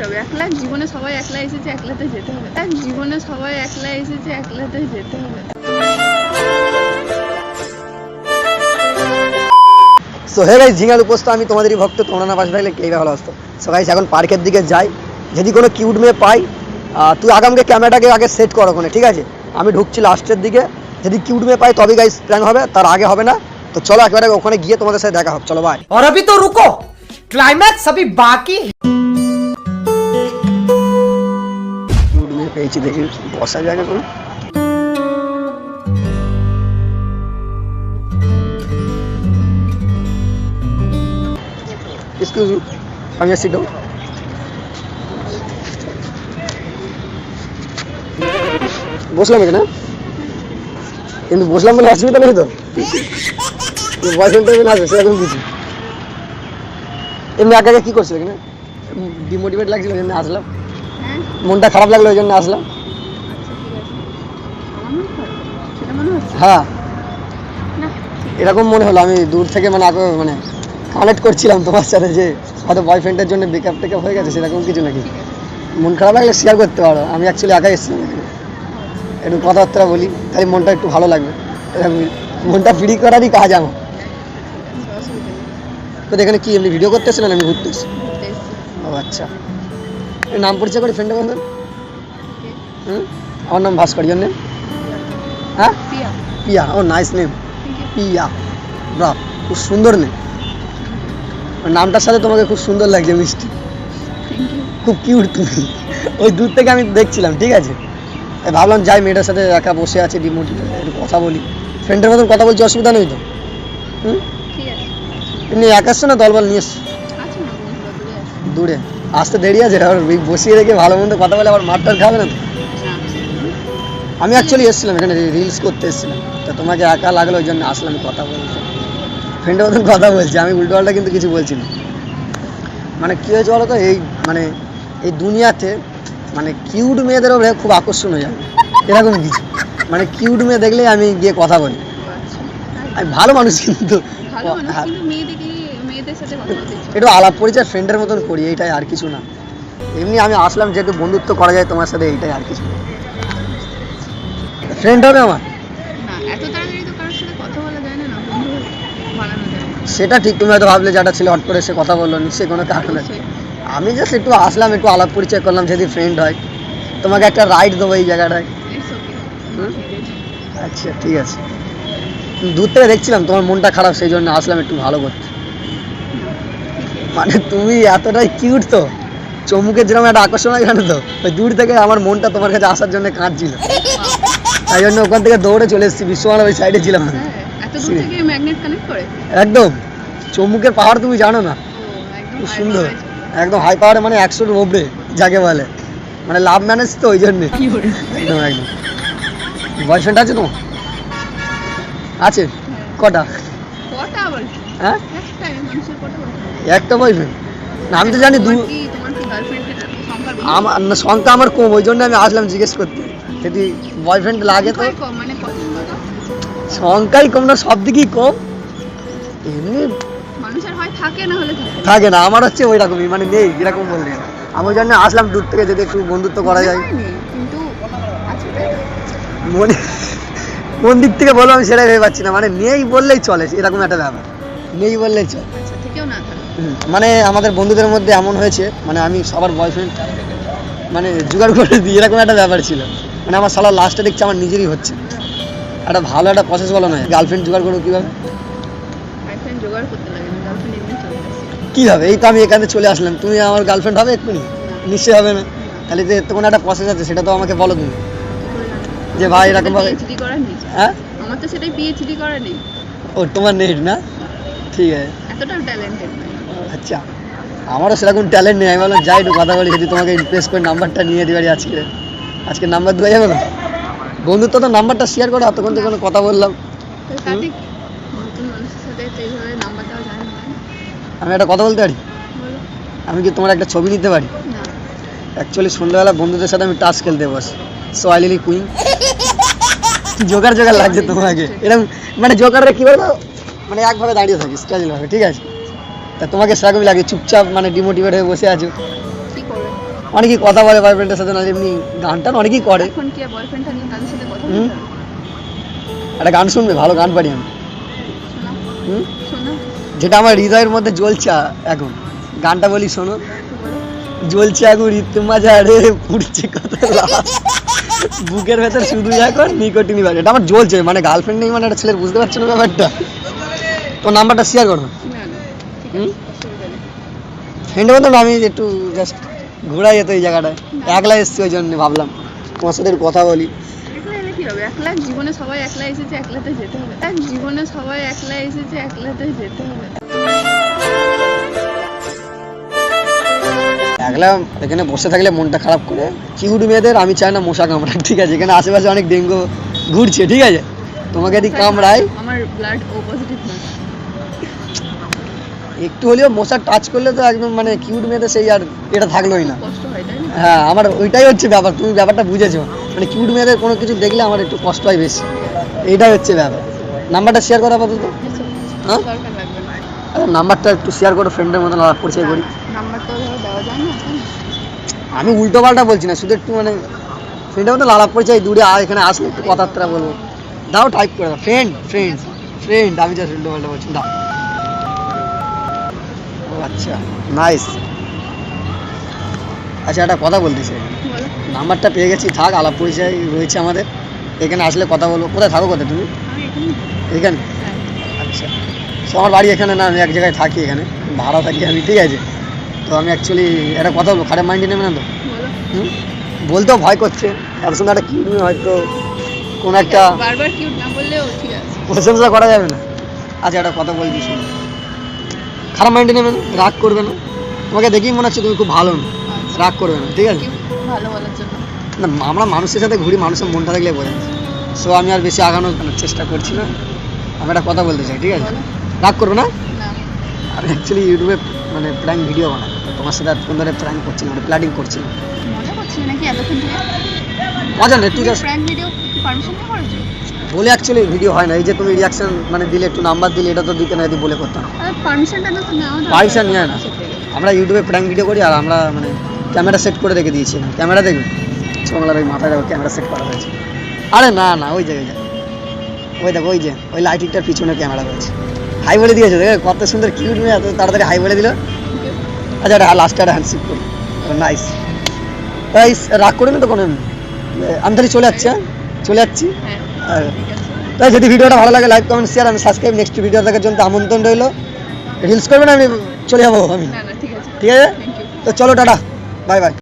হবে? একলা জীবনে সবাই একলা এসেছে, একলাতে যেতে হবে। জীবনে সবাই একলা এসেছে, একলাতে যেতে হবে। সো হে গাইস, ঝিঙার উপস্থিত আমি তোমাদেরই ভক্ত, তোমরা না পাশে থাকলে কে ভালো আসতো। সো গাইস, এখন পার্কের দিকে যাই, যদি কোনো কিউট মেয়ে পাই, তুই আগামকে ক্যামেরাটাকে আগে সেট কর ওখানে, ঠিক আছে? আমি ঢুকছি লাস্টের দিকে, যদি কিউট মেয়ে পাই তবে গাইস প্ল্যান হবে, তার আগে হবে না। তো চলো একেবারে ওখানে গিয়ে তোমাদের সাথে দেখা হবে, চলো ভাই। और अभी तो रुको, क्लाइमैक्स अभी बाकी है। কিউট মেয়ে পেয়েছি, দেখি বসা জায়গা কোনো। Excuse me, আমি আসছি তো। বসলাম এখানে, কিন্তু বসলাম বলে অসুবিধা নেই তো? বয়ফ্রেন্ড টাইপের আসবে সেরকম কিছু? এমনি একা একা কি করছিল এখানে? ডিমোটিভেট লাগছিল ওই জন্য আসলাম, হ্যাঁ, মনটা খারাপ লাগলো ওই জন্য আসলাম। আচ্ছা ঠিক আছে। আমার মনে হয় সেটা মনে হচ্ছে হ্যাঁ, না। এরকম মনে হলো, আমি দূর থেকে মানে আগে মানে কানেক্ট করছিলাম তোমার সাথে, যে হয়তো বয়ফ্রেন্ডের জন্য ব্রেকআপ টেকআপ হয়ে গেছে সেরকম কিছু নাকি। মন খারাপ লাগলে শেয়ার করতে পারো, আমি অ্যাকচুয়ালি একাই এসেছিলাম এখানে, একটু কথাবার্তা বলি, তাই মনটা একটু ভালো লাগবে। এরকম মনটা ফ্রি করারই কাজ আমার। অসুবিধা নেই, তো এখানে কি এমনি ভিডিও করতে এসেছিলেন? আমি ঘুরতে এসেছি। ঘুরতে এসেছি। ও আচ্ছা, এর নাম পরিচয় করি ফ্রেন্ডের বন্ধুর। আমার নাম ভাস্কর, ইয়োর নেম? হ্যাঁ, প্রিয়া। পিয়া। ও নাইস নেম, থ্যাংক ইউ। পিয়া। বাহ, খুব সুন্দর নেম। নামটার সাথে তোমাকে খুব সুন্দর লাগছে, মিষ্টি, থ্যাংক ইউ। খুব কিউট তুমি। ওই দূর থেকে আমি দেখছিলাম, ঠিক আছে? তাই ভাবলাম যাই, মেয়েটার সাথে একা বসে আছে ডিমোটিভেট, একটু কথা বলি, ফ্রেন্ডের মতন কথা বলছি, অসুবিধা নেই তো? ঠিক আছে। এমনি একা আসছো না দলবল নিয়ে এসছো? আচ্ছা না, বন্ধুরা দূরে আছে। দূরে আসতে দেরি আছে, আর ওই বসিয়ে রেখে ভালো মন্দ কথা বলে আবার মারটার খাবে না তো? না। আমি অ্যাকচুয়ালি এসেছিলাম এখানে রিলস করতে এসেছিলাম, তা তোমাকে একা লাগলো ওই জন্য আসলাম কথা বলতে। ফ্রেন্ডের মতন কথা বলছি আমি, উল্টো পাল্টা কিন্তু কিছু বলছি না। মানে কী হয়েছে বলো তো, এই মানে এই দুনিয়াতে মানে কিউট মেয়েদের ওপরে খুব আকর্ষণ হয়ে যাবে, এরকম কিছু। মানে কিউট মেয়ে দেখলেই আমি গিয়ে কথা বলি। আচ্ছা, আমি ভালো মানুষ কিন্তু, ভালো মানুষ, হ্যাঁ, কিন্তু মেয়েদের সাথে কথা বলতে ইচ্ছে একটু আলাপ পরিচয় ফ্রেন্ডের মতন করি, এইটাই, আর কিছু না। এমনি আমি আসলাম যেহেতু বন্ধুত্ব করা যায় তোমার সাথে, এইটাই, আর কিছু না। ফ্রেন্ড হবে আমার? না, এত তাড়াতাড়ি তো কারোর সাথে কথা বলা যায় না, না বন্ধু বানানো যায় না। সেটা ঠিক, তুমি হয়তো ভাবলে যে একটা ছেলে হট করে সে কথা বললো, নিশ্চয়ই কোনো কারণ আছে। অবশ্যই। আমি জাস্ট একটু আসলাম, একটু আলাপ পরিচয় করলাম, যদি ফ্রেন্ড হয় তোমাকে একটা রাইড দেবো এই জায়গাটায়। It's okay. হুম? ঠিক আছে। আচ্ছা ঠিক আছে, দূর থেকে দেখছিলাম তোমার মনটা খারাপ, সেই জন্য আসলাম একটু ভালো করতে। মানে তুমি এতটাই কিউট তো, চমুকের যেরকম একটা আকর্ষণ হয় জানো তো, ওই দূর থেকে আমার মনটা তোমার কাছে আসার জন্য কাঁদছিল, তাই জন্য ওখান থেকে দৌড়ে চলে এসেছি, বিশ্বমানব ওই সাইডে ছিলাম আমি। হ্যাঁ, এত দূর থেকে ম্যাগনেট কানেক্ট করে? একদম চমুকের পাহাড় তুমি জানো না, ও, একদম খুব high সুন্দর, power। একদম হাই পাওয়ারে, মানে 100-র উপরে যাকে বলে, মানে লাভ ম্যানেজ তো ওই জন্যে। কি করে? একদম একদম। বয়ফ্রেন্ড আছে তোমার? আছে? কটা? কটা আবার? হ্যাঁ, একটাই, মানুষের কটা বলতে? একটা বয়ফ্রেন্ড? না আমি তো জানি তোমার কি গার্লফ্রেন্ডের সংখ্যা বেশি? আমার না, সংখ্যা আমার কম, ওই জন্য আমি আসলাম জিজ্ঞেস করতে, যদি বয়ফ্রেন্ড লাগে তো। সংখ্যাই কম, মানে পছন্দ তো? সংখ্যাই কম না, সব দিকেই কম, এমনি মানুষের হয় থাকে, না হলে থাকে। থাকে না, আমার হচ্ছে ওই রকমই, মানে নেই এরকম বললে। আমি ওই জন্য আসলাম দূর থেকে, যদি একটু বন্ধুত্ব করা যায়। মনে হয়নি, কিন্তু আছে তাই তো? মনে কোন দিক থেকে বলবো আমি সেটাই ভেবে পাচ্ছি না, মানে নেই বললেই চলে, এরকম একটা ব্যাপার, নেই বললেই চলে। আচ্ছা, থেকেও না থাকে। মানে আমাদের বন্ধুদের মধ্যে এমন হয়েছে, মানে আমি সবার বয়ফ্রেন্ড মানে জোগাড় করে দিই, এরকম একটা ব্যাপার ছিল। মানে আমার সালা লাস্টে দেখছি আমার নিজেরই হচ্ছে, একটা ভালো একটা প্রসেস বলো না, গার্লফ্রেন্ড জোগাড় করবো কীভাবে? গার্লফ্রেন্ড জোগাড় করতে লাগে না, গার্লফ্রেন্ড এমনি চলে আসে। কীভাবে? এই তো আমি এখানে চলে আসলাম, তুমি আমার গার্লফ্রেন্ড হবে এক্ষুনি? নিশ্চয়ই হবে না। তাহলে যে তো কোনো একটা প্রসেস আছে, সেটা তো আমাকে বলো তুমি, কি করে জানবো? যে ভাই এরকম ভাবে। পিএইচডি করার নেই। হ্যাঁ, আমার তো সেটাই পিএইচডি করার নেই, ও তোমার নেট না, ঠিক আছে। এতটা ট্যালেন্টেড নয়। আচ্ছা, আমারও সেরকম ট্যালেন্ট নেই, আমি ভাবলাম যাই একটু কথা বলি, যদি তোমাকে ইমপ্রেস করে নাম্বারটা নিয়ে দিতে পারি আজকে নাম্বার দেওয়া যাবে না? বন্ধুত্ব তো নাম্বারটা শেয়ার করো, এতক্ষণ তো কোনো কথা বললাম। তো তাতে কি? নতুন মানুষের সাথে তো এইভাবে নাম্বার দেওয়া যায় না। আমি একটা কথা বলতে পারি? বলো। আমি কি তোমার একটা ছবি নিতে পারি? না। অ্যাকচুয়ালি সন্ধ্যাবেলা বন্ধুদের সাথে আমি টাস্ক খেলতে বসি, so I lily queen. Joker Joker লাগছে তোমাকে এরকম, মানে জোকাররা কী বলবো, মানে একভাবে দাঁড়িয়ে থাকি স্টাইলভাবে, ঠিক আছে? তা তোমাকে সেরকমই লাগে, চুপচাপ মানে ডিমোটিভেট হয়ে বসে আছো, কি করবে? অনেকেই কথা বলে বয়ফ্রেন্ডের সাথে, না এমনি গান টান অনেকেই করে। এখন কি বয়ফ্রেন্ড থাকলে তাদের সাথে কথা হুম। বলতে হবে? একটা গান শুনবে, ভালো গান পারি আমি। শোনাও, হুম, শোনাও, যেটা আমার হৃদয়ের মধ্যে জ্বলছে এখন, গানটা বলি শোনো। একটু বলো। জ্বলছে আগুন রীত মাজা রে, পুড়ছে কত লাশ, বুকের ভেতর শুধু এখন নিকোটিনি বাজে। এটা আমার জ্বলছে, মানে গার্লফ্রেন্ড নেই মানে একটা ছেলের, বুঝতে পারছো না ব্যাপারটা? তো নাম্বারটা শেয়ার করো। না না, ঠিক হুম? আছে, অসুবিধা নেই। ফ্রেন্ডের মতো না, আমি একটু জাস্ট ঘোরাই যেত এই জায়গাটায়, একলা এসছি ওই জন্য ভাবলাম তোমার সাথে একটু কথা বলি। একলা এলে কি হবে? একলা জীবনে সবাই একলা এসেছে, একলাতে যেতে হবে। জীবনে সবাই একলা এসেছে, একলাতে যেতে হবে। একলা এখানে বসে থাকলে মনটা খারাপ করে। কিউট মেয়েদের আমি চাই না মশা কামড়ায়, ঠিক আছে? এখানে আশেপাশে অনেক ডেঙ্গু ঘুরছে, ঠিক আছে? তোমাকে যদি কামড়ায়, আমার ব্লাড ও পজিটিভ না। একটু হলেও মশা টাচ করলে তো একদম মানে কিউট মেয়েদের সেই আর এটা থাকলোই না। কষ্ট হয়, তাই না? হ্যাঁ, আমার ওইটাই হচ্ছে ব্যাপার, তুমি ব্যাপারটা বুঝেছো। মানে কিউট মেয়েদের কোনো কিছু দেখলে আমার একটু কষ্ট হয় বেশি, এইটাই হচ্ছে ব্যাপার। নাম্বারটা শেয়ার করা আপাতত। হ্যাঁ? দরকার লাগবে না। আরে নাম্বারটা একটু শেয়ার করো, ফ্রেন্ডের মতন আলাপ পরিচয় করি। নাম্বার তো ধরো দেওয়া যায় না এখন। আমি উল্টো পাল্টা বলছি না, শুধু একটু মানে ফ্রেন্ডের মতো আলাপ পরিচয়, দূরে এখানে আসলে একটু কথাবার্তা বলবো। দাও, টাইপ করে দাও, ফ্রেন্ড ফ্রেন্ড ফ্রেন্ড, আমি জাস্ট উল্টো পাল্টা বলছি, দাও। ও আচ্ছা, নাইস। আচ্ছা, একটা কথা বলতে চাই, বলো। নাম্বারটা পেয়ে গেছি, থাক, আলাপ পরিচয় রয়েছে আমাদের, এখানে আসলে কথা বলবো। কোথায় থাকো, কোথায় তুমি? আমি এখানে এখানে? আচ্ছা, তো আমার বাড়ি এখানে না, আমি এক জায়গায় থাকি, এখানে ভাড়া থাকি আমি, ঠিক আছে? তো আমি অ্যাকচুয়ালি একটা কথা বলবো, খারাপ মাইন্ডে নেবে না তো? বলো। হুম, বলতেও ভয় করছে, এত সুন্দর একটা কিউট মেয়ে, হয়তো কোনো একটা বারবার কিউট না বললেও ঠিক আছে। প্রশংসা করা যাবে না। আচ্ছা, একটা কথা বলছি শুনো, খারাপ মাইন্ডে নেবে না, রাগ করবে না, তোমাকে দেখেই মনে হচ্ছে তুমি খুব ভালো না, রাগ করবে না, ঠিক আছে? ভালো বলার জন্য। না, আমরা মানুষের সাথে ঘুরি, মানুষের মনটা থাকলে বোঝা যায়। সো আমি আর বেশি আগানোর চেষ্টা করছি না, আমি একটা কথা বলতে চাই, ঠিক আছে? বলো। রাগ করবে না? না, আমি অ্যাকচুয়ালি ইউটিউবে মানে প্র্যাঙ্ক ভিডিও বানাই, তোমার সাথে এতক্ষণ ধরে প্র্যাঙ্ক করছিলাম, মানে প্ল্যানিং করছিলাম। মজা করছিস নাকি এতক্ষণ থেকে? মজা নেই, তুই জাস্ট প্র্যাঙ্ক ভিডিও কি পারমিশন নিয়ে করেছো? বলে অ্যাকচুয়ালি ভিডিও হয় না, এই যে তুমি রিয়াকশন মানে দিলে, একটু নাম্বার দিলে, এটা তো দিতে না, যদি বলে করতাম। আরে পারমিশনটা তো নেওয়া দরকার। পারমিশন নিয়ে না, আমরা ইউটিউবে প্র্যাঙ্ক ভিডিও করি, আর আমরা মানে ক্যামেরা সেট করে রেখে দিয়েছি। ক্যামেরা দেখবে, বাংলার ওই মাথায় দেখো ক্যামেরা সেট করা হয়েছে। আরে না না, ওই জায়গায় ওই দেখো, ওই যে ওই লাইটিংটার পিছনে ক্যামেরা রয়েছে। হাই বলে দিয়েছে, দেখো কত সুন্দর কিউট মেয়ে, এত তাড়াতাড়ি হাই বলে দিল। আচ্ছা, এটা লাস্টে একটা হ্যান্ডশিপ করি, নাইস। তাই রাগ করি না তো কোনো, আমি তাহলে চলে যাচ্ছি। হ্যাঁ, চলে যাচ্ছি। হ্যাঁ, আর ঠিক আছে। তাই যদি ভিডিওটা ভালো লাগে, লাইক কমেন্ট শেয়ার, আমি সাবস্ক্রাইব, নেক্সট ভিডিও দেখার জন্য আমন্ত্রণ রইলো। রিলস করবে না, আমি চলে যাবো আমি, না না, ঠিক আছে। ঠিক আছে? Thank you. তো চলো, টাটা, বাই বাই।